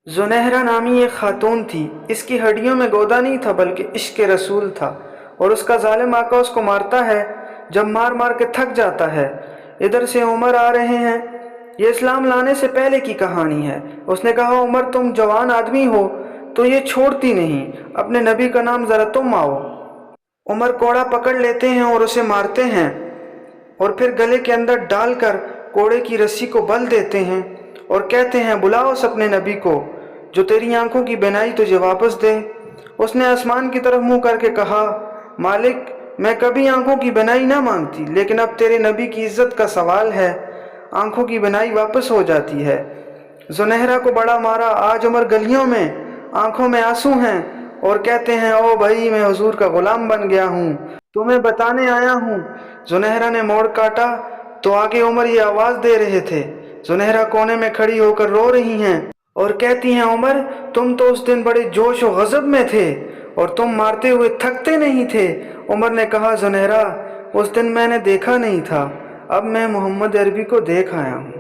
زنہرہ نامی ایک خاتون تھی، اس کی ہڈیوں میں گودا نہیں تھا بلکہ عشق رسول تھا، اور اس کا ظالم آقا اس کو مارتا ہے جب مار مار کے تھک جاتا ہے۔ ادھر سے عمر آ رہے ہیں، یہ اسلام لانے سے پہلے کی کہانی ہے۔ اس نے کہا عمر تم جوان آدمی ہو تو یہ چھوڑتی نہیں، اپنے نبی کا نام ذرا تم آؤ۔ عمر کوڑا پکڑ لیتے ہیں اور اسے مارتے ہیں، اور پھر گلے کے اندر ڈال کر کوڑے کی رسی کو بل دیتے ہیں اور کہتے ہیں بلاؤ اس اپنے نبی کو جو تیری آنکھوں کی بینائی تجھے واپس دے۔ اس نے آسمان کی طرف منہ کر کے کہا مالک میں کبھی آنکھوں کی بینائی نہ مانگتی، لیکن اب تیرے نبی کی عزت کا سوال ہے، آنکھوں کی بینائی واپس ہو جاتی ہے۔ زنہرہ کو بڑا مارا، آج عمر گلیوں میں آنکھوں میں آنسو ہیں اور کہتے ہیں او بھائی میں حضور کا غلام بن گیا ہوں، تمہیں بتانے آیا ہوں۔ زنہرہ نے موڑ کاٹا تو آگے عمر یہ آواز دے رہے تھے۔ زنہرہ کونے میں کھڑی ہو کر رو رہی ہیں اور کہتی ہیں عمر تم تو اس دن بڑے جوش و غضب میں تھے اور تم مارتے ہوئے تھکتے نہیں تھے۔ عمر نے کہا زنہرہ اس دن میں نے دیکھا نہیں تھا، اب میں محمد عربی کو دیکھ آیا ہوں۔